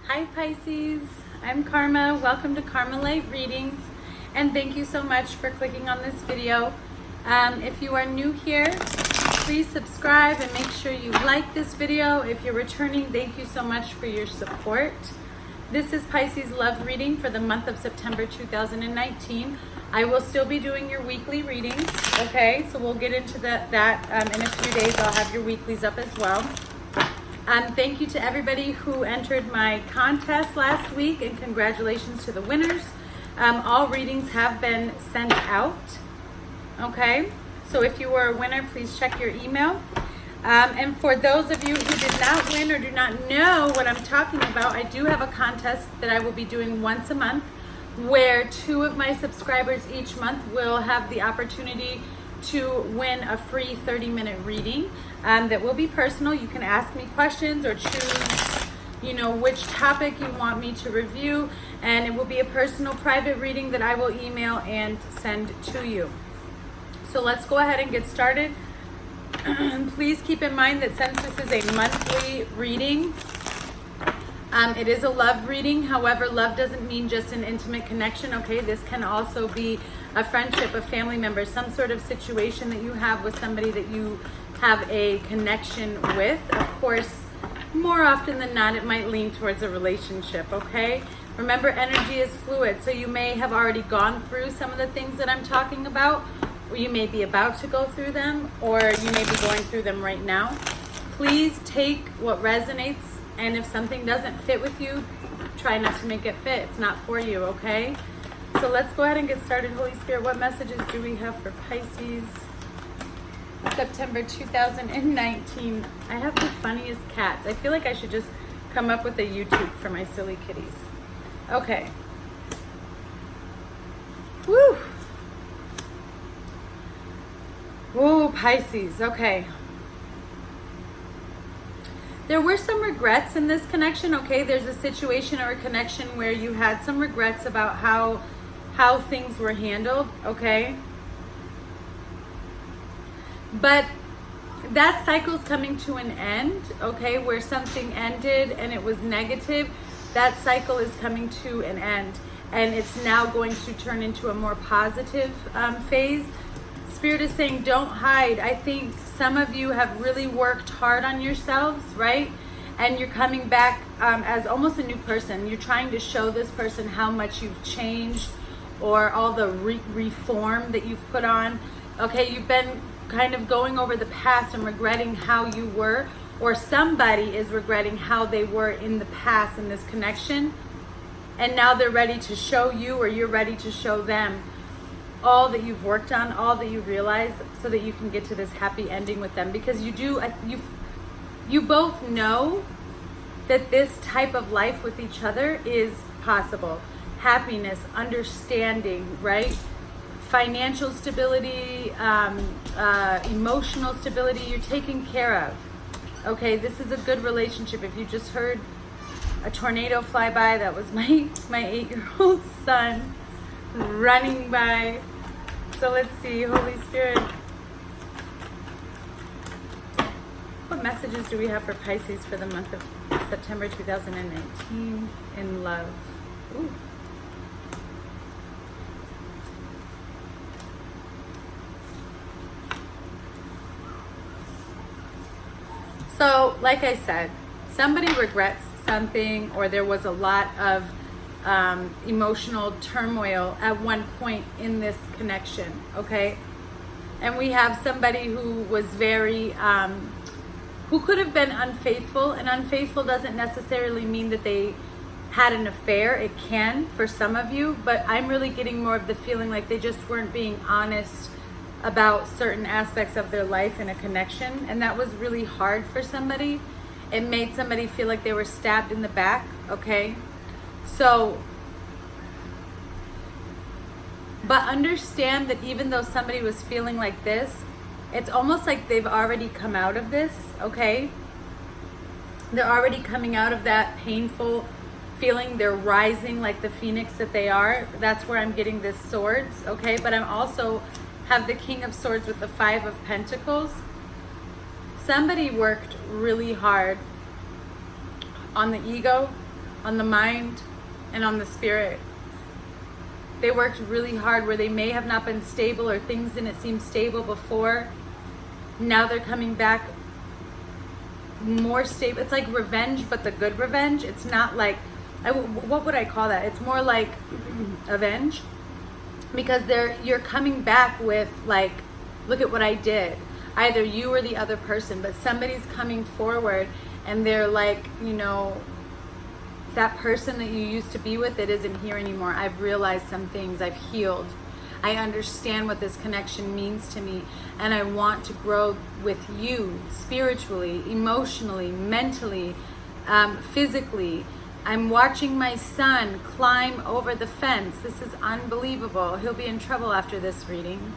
Hi Pisces, I'm Karma. Welcome to Karma Light Readings, and thank you so much for clicking on this video. If you are new here, please subscribe and make sure you like this video. If you're returning, thank you so much for your support. This is Pisces Love Reading for the month of September 2019. I will still be doing your weekly readings, okay? So we'll get into that in a few days. I'll have your weeklies up as well. Thank you to everybody who entered my contest last week, and congratulations to the winners. All readings have been sent out, okay? So if you were a winner, please check your email. And for those of you who did not win or do not know what I'm talking about, I do have a contest that I will be doing once a month, where 2 of my subscribers each month will have the opportunity to win a free 30-minute reading that will be personal. You can ask me questions or choose, which topic you want me to review, and it will be a personal private reading that I will email and send to you. So let's go ahead and get started. Please keep in mind that since this is a monthly reading, it is a love reading. However, love doesn't mean just an intimate connection, okay? This can also be a friendship, a family member, some sort of situation that you have with somebody that you have a connection with. Of course, more often than not, it might lean towards a relationship, okay? Remember, energy is fluid, so you may have already gone through some of the things that I'm talking about, or you may be about to go through them, or you may be going through them right now. Please take what resonates, and if something doesn't fit with you, try not to make it fit. It's not for you, okay? So let's go ahead and get started. Holy Spirit, what messages do we have for Pisces? September 2019. I have the funniest cats. I feel like I should just come up with a YouTube for my silly kitties. Okay. Woo! Woo, Pisces. Okay. There were some regrets in this connection, okay? There's a situation or a connection where you had some regrets about how things were handled, okay? But that cycle's coming to an end, okay? Where something ended and it was negative, that cycle is coming to an end. And it's now going to turn into a more positive phase. Spirit is saying, don't hide. I think some of you have really worked hard on yourselves, right? And you're coming back as almost a new person. You're trying to show this person how much you've changed, or all the reform that you've put on. Okay, you've been kind of going over the past and regretting how you were, or somebody is regretting how they were in the past in this connection. And now they're ready to show you, or you're ready to show them all that you've worked on, all that you realize, so that you can get to this happy ending with them. Because you both know that this type of life with each other is possible. Happiness, understanding, right? Financial stability, emotional stability, you're taken care of. Okay, this is a good relationship. If you just heard a tornado fly by, that was my 8-year-old son running by. So let's see, Holy Spirit, what messages do we have for Pisces for the month of September 2019 in love? Ooh. So, like I said, somebody regrets something, or there was a lot of emotional turmoil at one point in this connection, okay? And we have somebody who was very, who could have been unfaithful, and unfaithful doesn't necessarily mean that they had an affair. It can for some of you, but I'm really getting more of the feeling like they just weren't being honest about certain aspects of their life in a connection, and that was really hard for somebody. It made somebody feel like they were stabbed in the back, okay? So, but understand that even though somebody was feeling like this, it's almost like they've already come out of this, okay? They're already coming out of that painful feeling. They're rising like the phoenix that they are. That's where I'm getting this swords, okay? But I'm also have the King of Swords with the 5 of Pentacles. Somebody worked really hard on the ego, on the mind, and on the spirit. They worked really hard where they may have not been stable, or things didn't seem stable before. Now they're coming back more stable. It's like revenge, but the good revenge. It's not like, what would I call that? It's more like avenge, because you're coming back with like, look at what I did. Either you or the other person, but somebody's coming forward and they're like, you know, that person that you used to be with, it isn't here anymore. I've realized some things. I've healed. I understand what this connection means to me, and I want to grow with you spiritually, emotionally, mentally, physically. I'm watching my son climb over the fence. This is unbelievable. He'll be in trouble after this reading.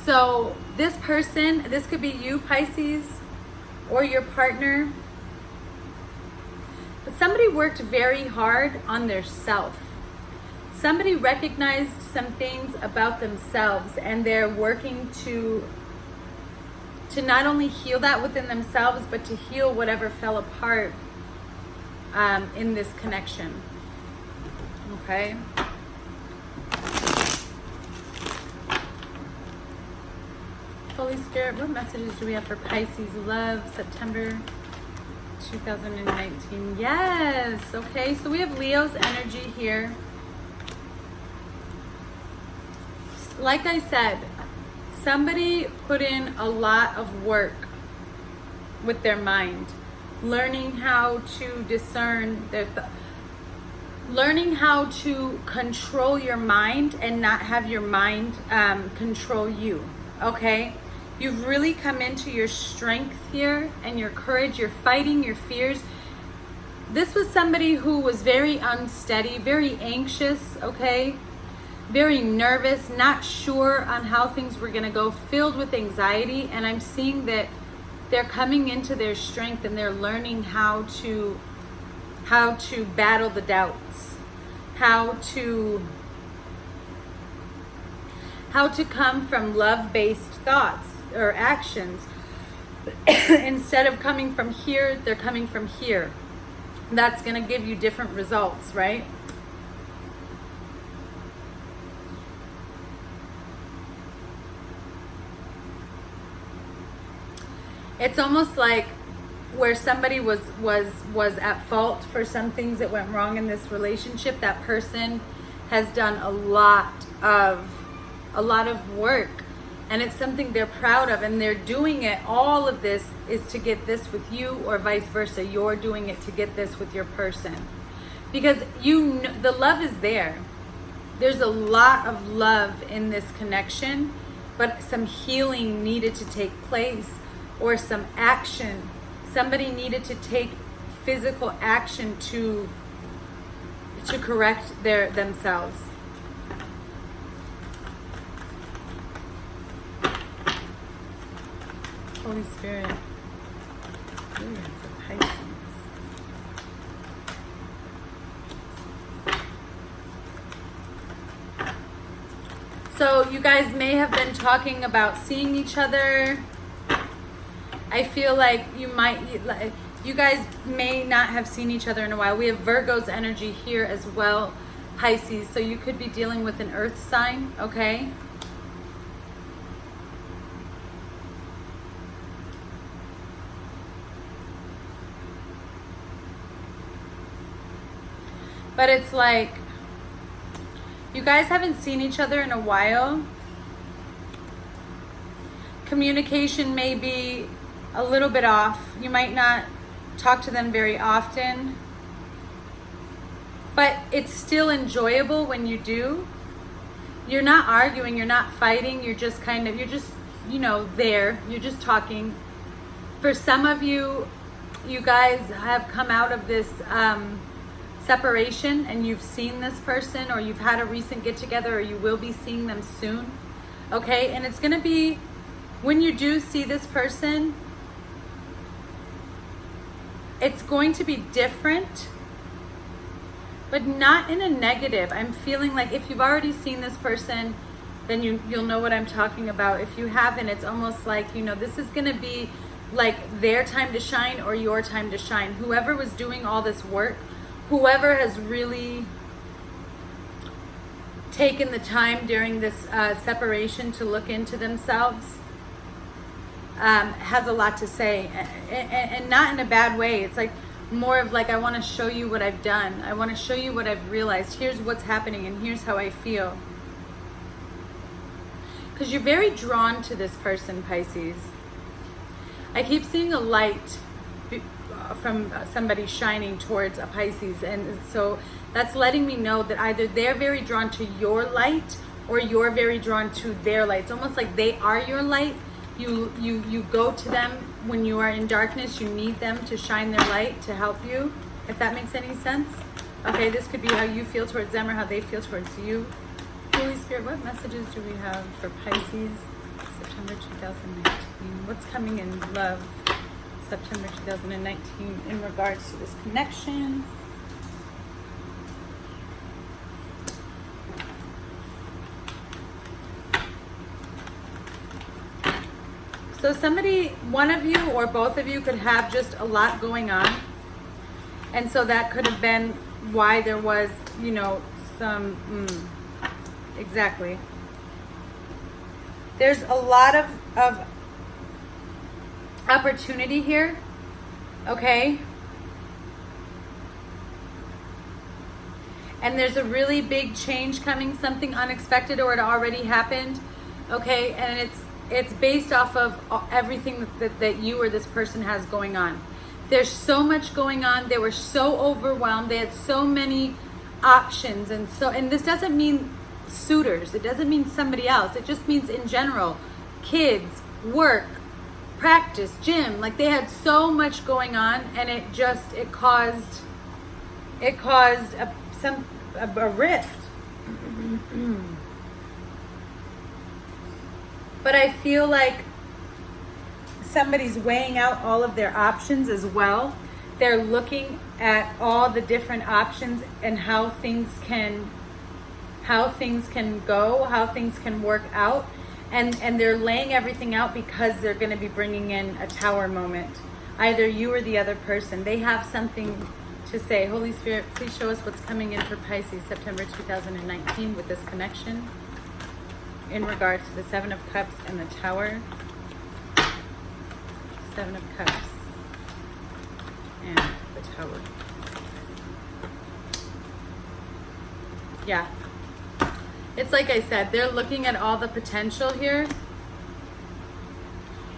So this person, this could be you, Pisces, or your partner. But somebody worked very hard on their self. Somebody recognized some things about themselves, and they're working to not only heal that within themselves, but to heal whatever fell apart in this connection. Okay? Holy Spirit, what messages do we have for Pisces? Love, September 2019. Yes. Okay, so we have Leo's energy here. Like I said, somebody put in a lot of work with their mind, learning how to discern learning how to control your mind and not have your mind control you. Okay? You've really come into your strength here and your courage. You're fighting your fears. This was somebody who was very unsteady, very anxious, okay? Very nervous, not sure on how things were going to go, filled with anxiety. And I'm seeing that they're coming into their strength, and they're learning how to battle the doubts, how to come from love-based thoughts or actions. Instead of coming from here, they're coming from here. That's going to give you different results, right? It's almost like where somebody was at fault for some things that went wrong in this relationship. That person has done a lot of work, and it's something they're proud of, and they're doing it. All of this is to get this with you, or vice versa. You're doing it to get this with your person, because you know, the love is there. There's a lot of love in this connection, but some healing needed to take place, or some action. Somebody needed to take physical action to correct themselves. Holy Spirit. Ooh, for Pisces. So you guys may have been talking about seeing each other. I feel like you guys may not have seen each other in a while. We have Virgo's energy here as well, Pisces. So you could be dealing with an earth sign, okay? But it's like, you guys haven't seen each other in a while. Communication may be a little bit off. You might not talk to them very often, but it's still enjoyable when you do. You're not arguing, you're not fighting, you're just you know, there. You're just talking. For some of you, you guys have come out of this separation, and you've seen this person, or you've had a recent get together, or you will be seeing them soon. Okay, and it's gonna be, when you do see this person, it's going to be different, but not in a negative. I'm feeling like if you've already seen this person, then you'll know what I'm talking about. If you haven't, it's almost like, you know, this is going to be like their time to shine or your time to shine. Whoever was doing all this work, whoever has really taken the time during this separation to look into themselves, has a lot to say, and not in a bad way. It's like more of like, I want to show you what I've done. I want to show you what I've realized. Here's what's happening and here's how I feel. Because you're very drawn to this person, Pisces. I keep seeing a light from somebody shining towards a Pisces, and so that's letting me know that either they're very drawn to your light or you're very drawn to their light. It's almost like they are your light. You go to them when you are in darkness. You need them to shine their light to help you, if that makes any sense. Okay, this could be how you feel towards them or how they feel towards you. Holy Spirit, what messages do we have for Pisces, September 2019? What's coming in love, September 2019, in regards to this connection? So somebody, one of you or both of you could have just a lot going on. And so that could have been why there was, you know, some, exactly. There's a lot of opportunity here, okay? And there's a really big change coming, something unexpected or it already happened, okay? And it's based off of everything that you or this person has going on. There's so much going on. They were so overwhelmed. They had so many options. And this doesn't mean suitors. It doesn't mean somebody else. It just means in general, kids, work, practice, gym. Like they had so much going on, and it caused a rift. But I feel like somebody's weighing out all of their options as well. They're looking at all the different options and how things can go, how things can work out. And they're laying everything out because they're going to be bringing in a tower moment. Either you or the other person. They have something to say. Holy Spirit, please show us what's coming in for Pisces, September 2019 with this connection. In regards to the Seven of Cups and the Tower. Seven of Cups and the Tower. Yeah. It's like I said, they're looking at all the potential here.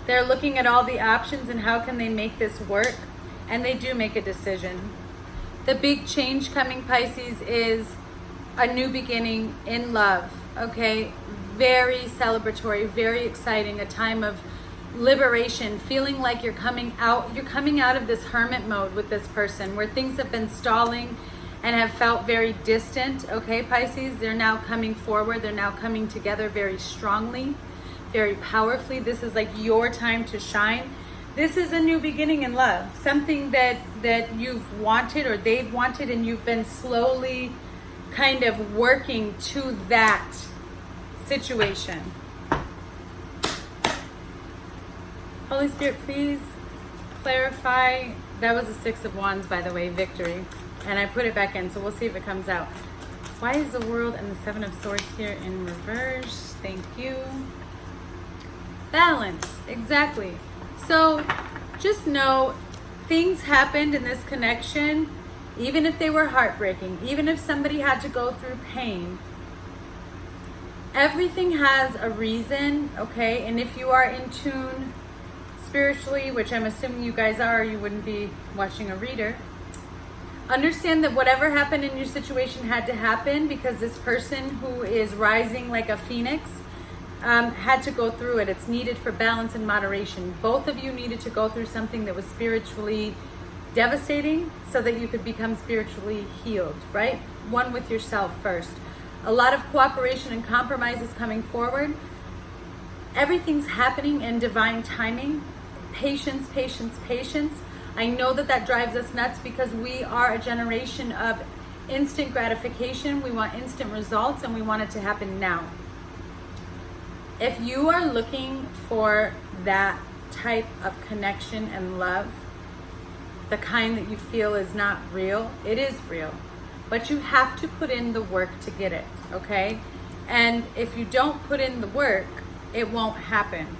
They're looking at all the options and how can they make this work. And they do make a decision. The big change coming, Pisces, is a new beginning in love. Okay? Very celebratory, very exciting, a time of liberation, feeling like you're coming out of this hermit mode with this person where things have been stalling and have felt very distant. Okay, Pisces, they're now coming forward. They're now coming together very strongly, very powerfully. This is like your time to shine. This is a new beginning in love, something that you've wanted or they've wanted, and you've been slowly kind of working to that situation. Holy Spirit, please clarify. That was a Six of Wands, by the way, victory. And I put it back in, so we'll see if it comes out. Why is the World and the Seven of Swords here in reverse? Thank you. Balance, exactly. So just know things happened in this connection, even if they were heartbreaking, even if somebody had to go through pain. Everything has a reason, okay? And if you are in tune spiritually, which I'm assuming you guys are, you wouldn't be watching a reader. Understand that whatever happened in your situation had to happen because this person who is rising like a phoenix had to go through it. It's needed for balance and moderation. Both of you needed to go through something that was spiritually devastating so that you could become spiritually healed, right? One with yourself first. A lot of cooperation and compromise is coming forward. Everything's happening in divine timing. Patience, patience, patience. I know that drives us nuts because we are a generation of instant gratification. We want instant results and we want it to happen now. If you are looking for that type of connection and love, the kind that you feel is not real, it is real. But you have to put in the work to get it, okay? And if you don't put in the work, it won't happen.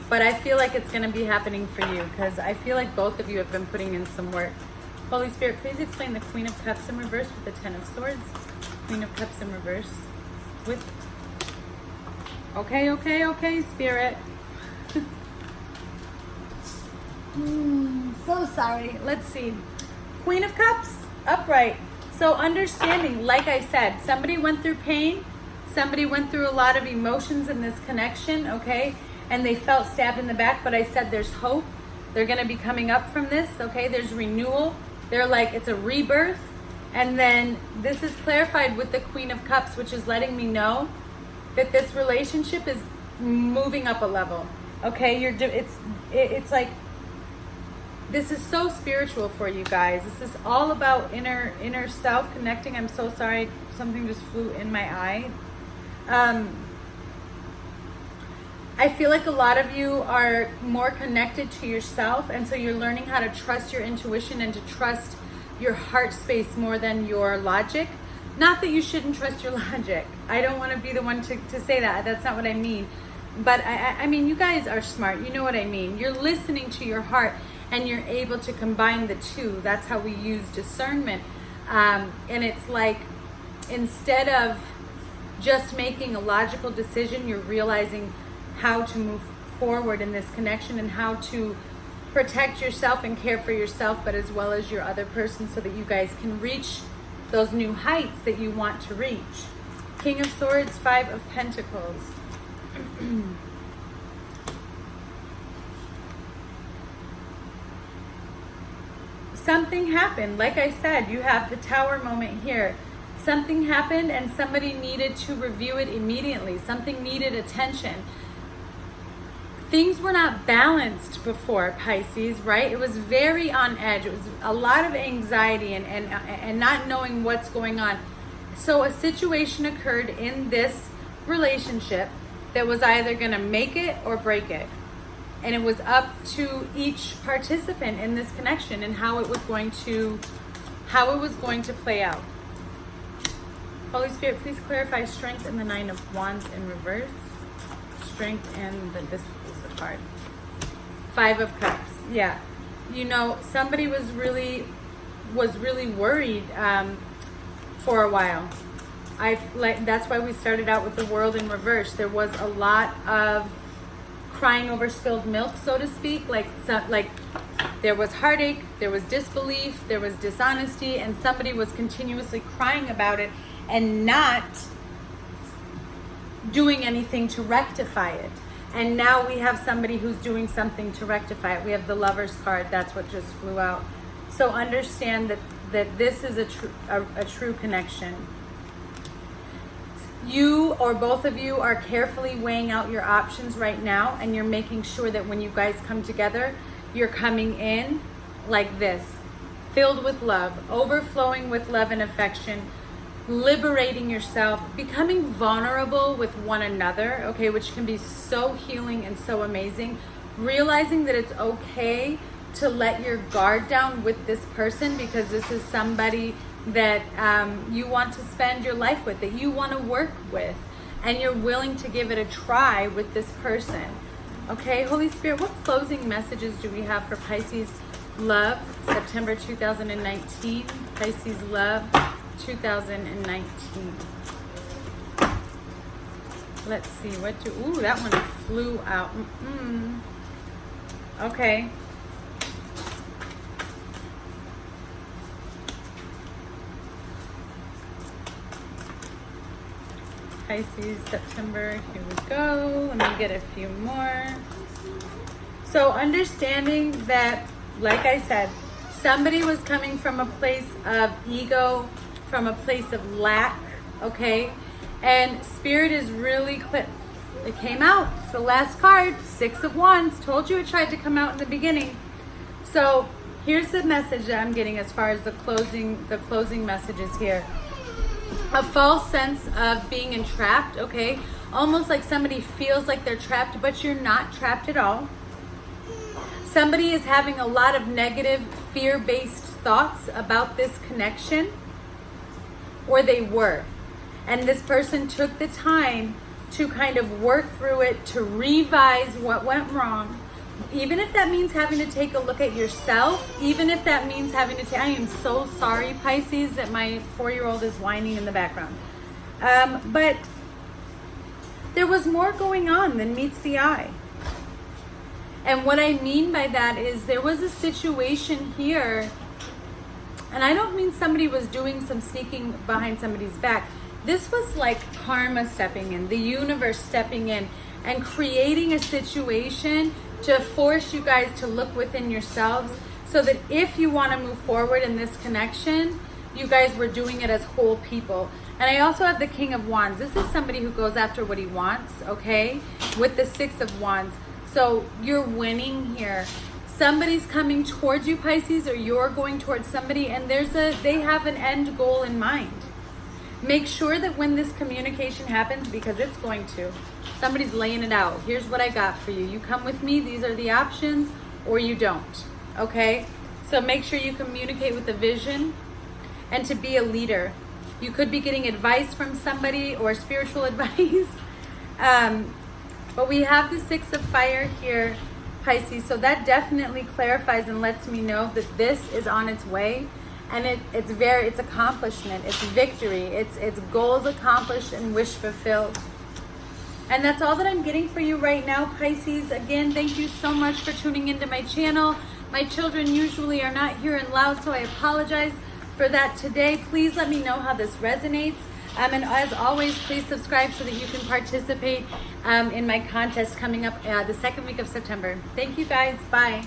But I feel like it's going to be happening for you, because I feel like both of you have been putting in some work. Holy Spirit, please explain the Queen of Cups in reverse with the Ten of Swords. Queen of Cups in reverse with... Okay, Spirit. So sorry. Let's see. Queen of Cups, upright. So understanding, like I said, somebody went through pain. Somebody went through a lot of emotions in this connection, okay? And they felt stabbed in the back, but I said there's hope. They're going to be coming up from this, okay? There's renewal. They're like, it's a rebirth. And then this is clarified with the Queen of Cups, which is letting me know that this relationship is moving up a level, okay? It's like, this is so spiritual for you guys. This is all about inner self connecting. I'm so sorry, something just flew in my eye. I feel like a lot of you are more connected to yourself, and so you're learning how to trust your intuition and to trust your heart space more than your logic. Not that you shouldn't trust your logic. I don't want to be the one to say that. That's not what I mean. But I mean, you guys are smart. You know what I mean. You're listening to your heart, and you're able to combine the two. That's how we use discernment. And it's like, instead of just making a logical decision, you're realizing how to move forward in this connection and how to protect yourself and care for yourself, but as well as your other person, so that you guys can reach those new heights that you want to reach. King of Swords, Five of Pentacles. Something happened. Like I said, you have the Tower moment here. Something happened and somebody needed to review it immediately. Something needed attention. Things were not balanced before, Pisces, right? It was very on edge. It was a lot of anxiety and not knowing what's going on. So a situation occurred in this relationship that was either going to make it or break it. And it was up to each participant in this connection and how it was going to play out. Holy Spirit, please clarify Strength and the Nine of Wands in reverse. Strength and this is the card. Five of Cups. Yeah, you know, somebody was really worried for a while. That's why we started out with the World in reverse. There was a lot of crying over spilled milk, so to speak. Like there was heartache, there was disbelief, there was dishonesty, and somebody was continuously crying about it and not doing anything to rectify it. And now we have somebody who's doing something to rectify it. We have the Lover's card. That's what just flew out. So understand that this is a true connection. You or both of you are carefully weighing out your options right now, and you're making sure that when you guys come together, you're coming in like this, filled with love, overflowing with love and affection, liberating yourself, becoming vulnerable with one another, okay, which can be so healing and so amazing. Realizing that it's okay to let your guard down with this person, because this is somebody that you want to spend your life with, that you want to work with, and you're willing to give it a try with this person. Okay, Holy Spirit, what closing messages do we have for Pisces love, September 2019? Pisces love 2019. Let's see, ooh, that one flew out. Okay. Pisces, September, here we go. Let me get a few more. So understanding that, like I said, somebody was coming from a place of ego, from a place of lack, okay? And Spirit is really clear. It came out. It's the last card, Six of Wands. Told you it tried to come out in the beginning. So here's the message that I'm getting as far as the closing messages here. A false sense of being entrapped, okay? almost like somebody feels like they're trapped, but you're not trapped at all. Somebody is having a lot of negative, fear-based thoughts about this connection, or they were. And this person took the time to kind of work through it, to revise what went wrong. Even if that means having to take a look at yourself, even if that means having to take, I am so sorry, Pisces, that my 4-year-old is whining in the background. But there was more going on than meets the eye. And what I mean by that is there was a situation here, and I don't mean somebody was doing some sneaking behind somebody's back. This was like karma stepping in, the universe stepping in and creating a situation to force you guys to look within yourselves, so that if you want to move forward in this connection, you guys were doing it as whole people. And I also have the King of Wands. This is somebody who goes after what he wants, okay? With the 6 of Wands. So you're winning here. Somebody's coming towards you, Pisces, or you're going towards somebody, and they have an end goal in mind. Make sure that when this communication happens, because it's going to, somebody's laying it out. Here's what I got for you. You come with me, these are the options, or you don't, okay? So make sure you communicate with the vision and to be a leader. You could be getting advice from somebody or spiritual advice. But we have the 6 of Fire here, Pisces, so that definitely clarifies and lets me know that this is on its way. And it's accomplishment, it's victory, it's goals accomplished and wish fulfilled. And that's all that I'm getting for you right now, Pisces. Again, thank you so much for tuning into my channel. My children usually are not here and loud, so I apologize for that today. Please let me know how this resonates. And as always, please subscribe so that you can participate in my contest coming up the second week of September. Thank you guys. Bye.